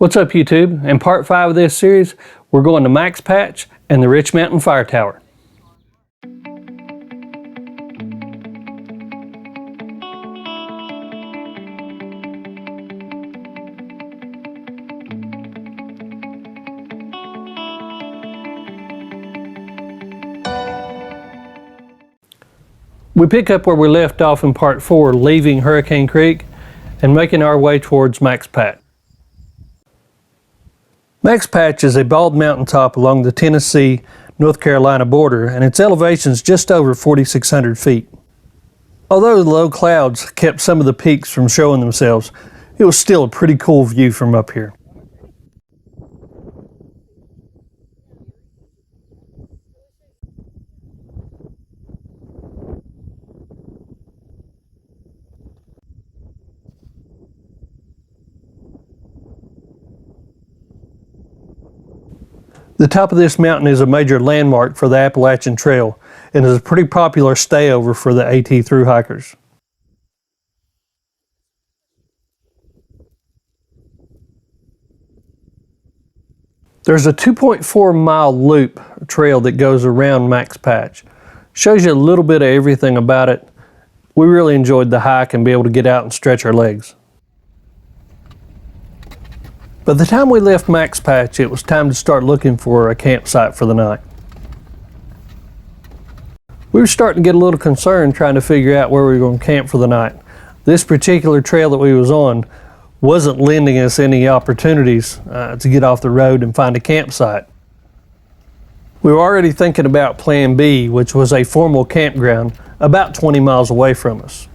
What's up, YouTube? In part 5 of this series, we're going to Max Patch and the Rich Mountain Fire Tower. We pick up where we left off in part 4, leaving Hurricane Creek and making our way towards Max Patch. Max Patch is a bald mountaintop along the Tennessee-North Carolina border, and its elevation is just over 4,600 feet. Although the low clouds kept some of the peaks from showing themselves, it was still a pretty cool view from up here. The top of this mountain is a major landmark for the Appalachian Trail and is a pretty popular stayover for the AT thru hikers. There's a 2.4 mile loop trail that goes around Max Patch. Shows you a little bit of everything about it. We really enjoyed the hike and be able to get out and stretch our legs. By the time we left Max Patch, it was time to start looking for a campsite for the night. We were starting to get a little concerned trying to figure out where we were going to camp for the night. This particular trail that we was on wasn't lending us any opportunities to get off the road and find a campsite. We were already thinking about Plan B, which was a formal campground about 20 miles away from us.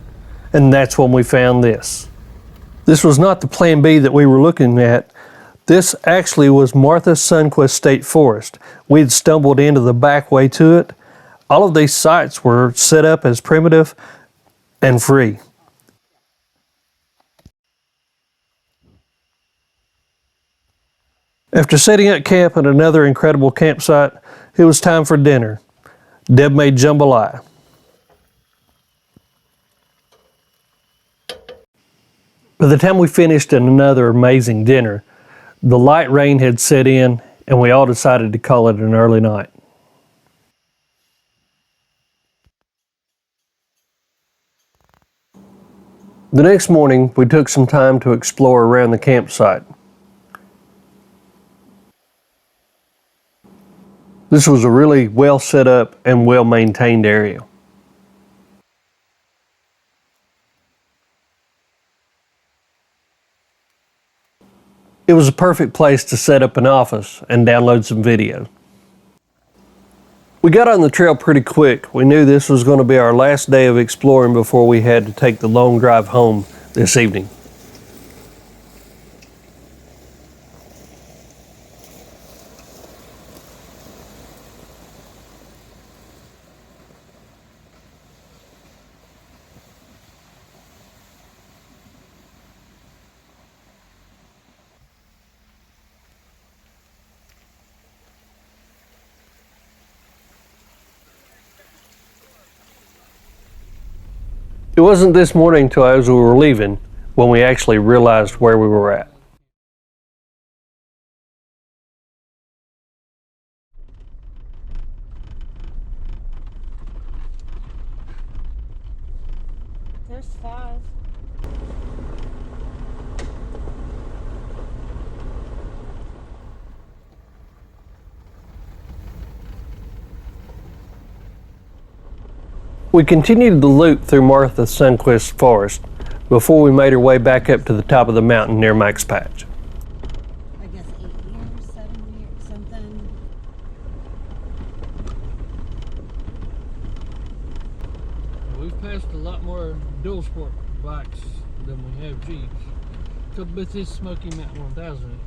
And that's when we found this. This was not the Plan B that we were looking at. This actually was Martha's Sundquist State Forest. We had stumbled into the back way to it. All of these sites were set up as primitive and free. After setting up camp at another incredible campsite, it was time for dinner. Deb made jambalaya. By the time we finished another amazing dinner, the light rain had set in and we all decided to call it an early night. The next morning, we took some time to explore around the campsite. This was a really well set up and well maintained area. It was a perfect place to set up an office and download some video. We got on the trail pretty quick. We knew this was going to be our last day of exploring before we had to take the long drive home this evening. It wasn't this morning till as we were leaving when we actually realized where we were at. There's 5. We continued the loop through Martha's Sundquist Forest before we made our way back up to the top of the mountain near Max Patch. I guess 8 years, 7 years, something. We've passed a lot more dual sport bikes than we have Jeeps. Because with this Smoky Mountain 1000,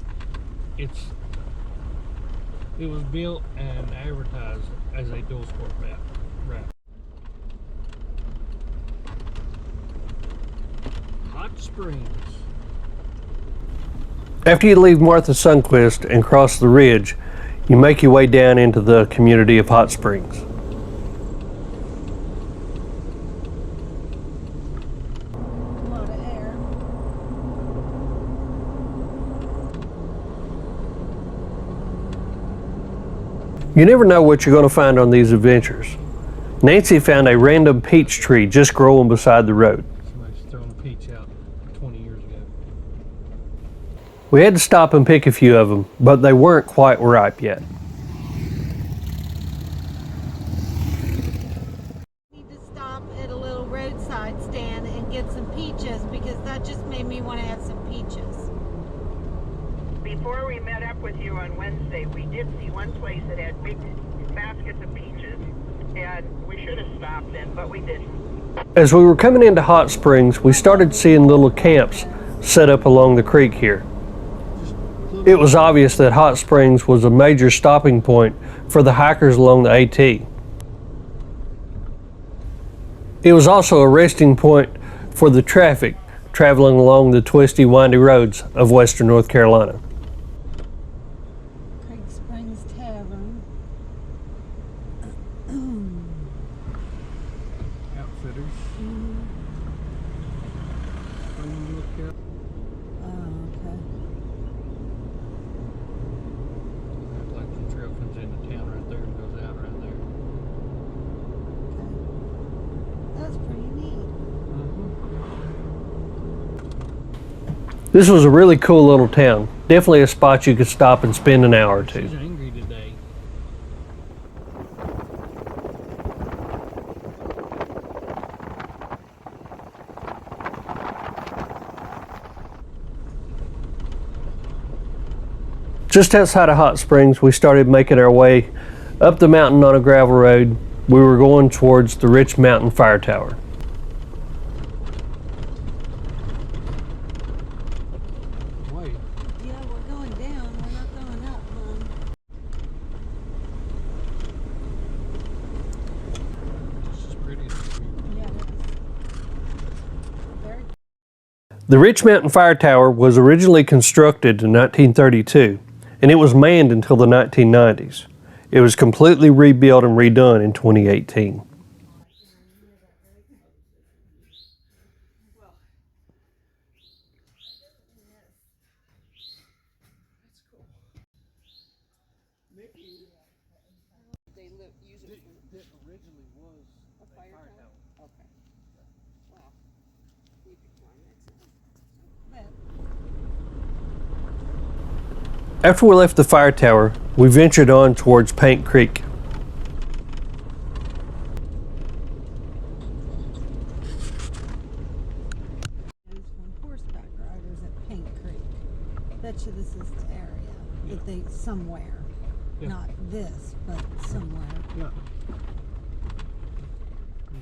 it was built and advertised as a dual sport route. Hot Springs. After you leave Martha's Sundquist and cross the ridge, you make your way down into the community of Hot Springs. A lot of air. You never know what you're going to find on these adventures. Nancy found a random peach tree just growing beside the road. Somebody's thrown a peach out 20 years ago. We had to stop and pick a few of them, but they weren't quite ripe yet. Need to stop at a little roadside stand and get some peaches because that just made me want to have some peaches. Before we met up with you on Wednesday, we did see one place that had big baskets of peaches, and we should have stopped then, but we didn't. As we were coming into Hot Springs, we started seeing little camps set up along the creek here. It was obvious that Hot Springs was a major stopping point for the hikers along the AT. It was also a resting point for the traffic traveling along the twisty, windy roads of western North Carolina. Craig Springs Tavern. Outfitters. Spring Lookout. Oh, okay. Like the trail comes into town right there and goes out right there. That's pretty neat. This was a really cool little town. Definitely a spot you could stop and spend an hour or two. She's angry today. Just outside of Hot Springs, we started making our way up the mountain on a gravel road. We were going towards the Rich Mountain Fire Tower. Wait. Yeah, we're going down. We're not going up, Mom. This is pretty. Yeah, it is. Very The Rich Mountain Fire Tower was originally constructed in 1932, and it was manned until the 1990s. It was completely rebuilt and redone in 2018. It originally was a fire tower. okay. Wow. You could join next time. After we left the fire tower, we ventured on towards Paint Creek. There's some horseback riders at Paint Creek. Bet you this is the area that they somewhere. Yeah. Not this, but somewhere. Yeah.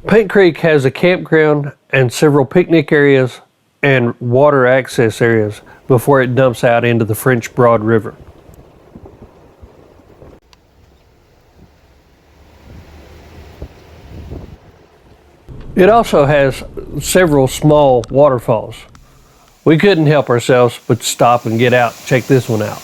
Paint Creek has a campground and several picnic areas and water access areas before it dumps out into the French Broad River. It also has several small waterfalls. We couldn't help ourselves but stop and get out and check this one out.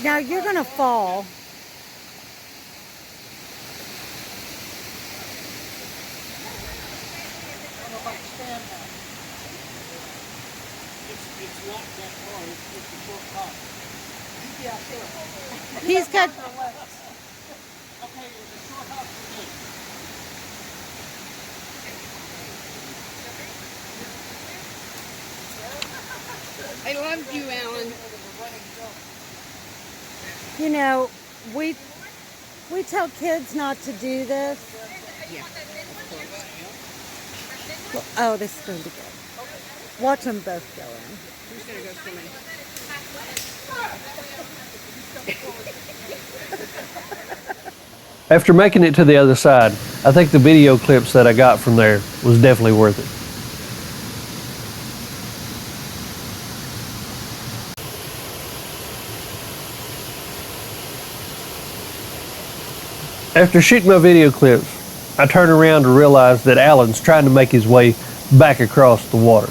Now you're gonna fall. It's not that far. It's a short hop. He's got. Okay, it's a short hop for me. I loved you, Alan. You know, we tell kids not to do this. Yeah. Oh, this is going to be good. Watch them both go in. Who's gonna go swimming? After making it to the other side, I think the video clips that I got from there was definitely worth it. After shooting my video clips, I turn around to realize that Alan's trying to make his way back across the water.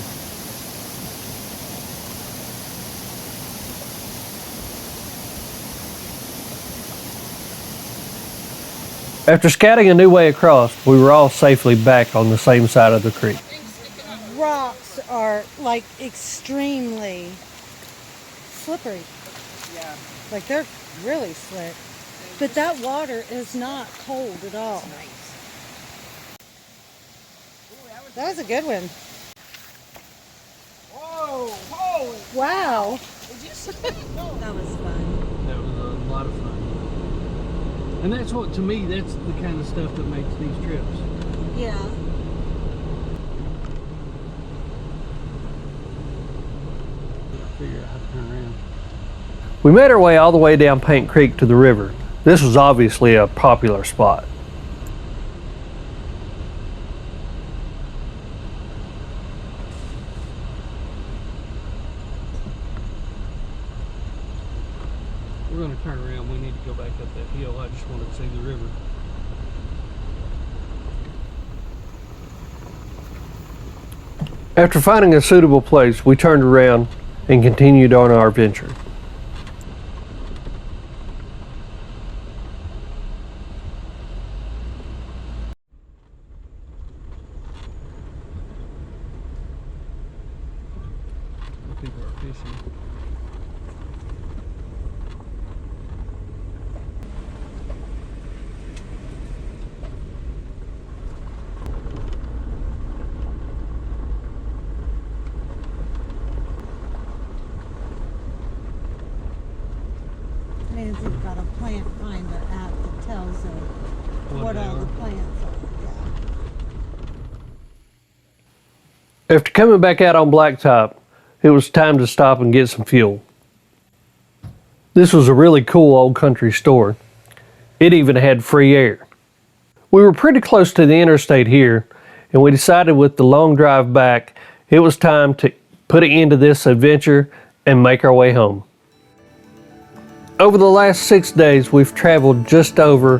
After scouting a new way across, we were all safely back on the same side of the creek. Rocks are like extremely slippery. Yeah. Like they're really slick. But that water is not cold at all. Nice. That was a good one. Whoa, whoa. Wow. Did you see? That was fun. That was a lot of fun. And that's what, to me, that's the kind of stuff that makes these trips. Yeah. Figure out how to turn around. We made our way all the way down Paint Creek to the river. This was obviously a popular spot. We're going to turn around. We need to go back up that hill. I just wanted to see the river. After finding a suitable place, we turned around and continued on our venture. People are fishing. Means you've got a plant finder app that tells them what all the plants are. Yeah. After coming back out on Blacktop, it was time to stop and get some fuel. This was a really cool old country store. It even had free air. We were pretty close to the interstate here, and we decided with the long drive back, it was time to put an end to this adventure and make our way home. Over the last 6 days, we've traveled just over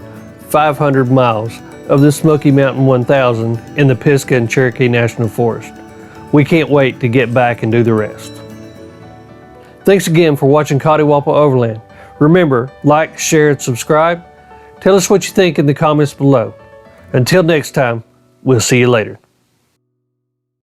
500 miles of the Smoky Mountain 1000 in the Pisgah and Cherokee National Forest. We can't wait to get back and do the rest. Thanks again for watching Coddiwomple Overland. Remember, like, share, and subscribe. Tell us what you think in the comments below. Until next time, we'll see you later.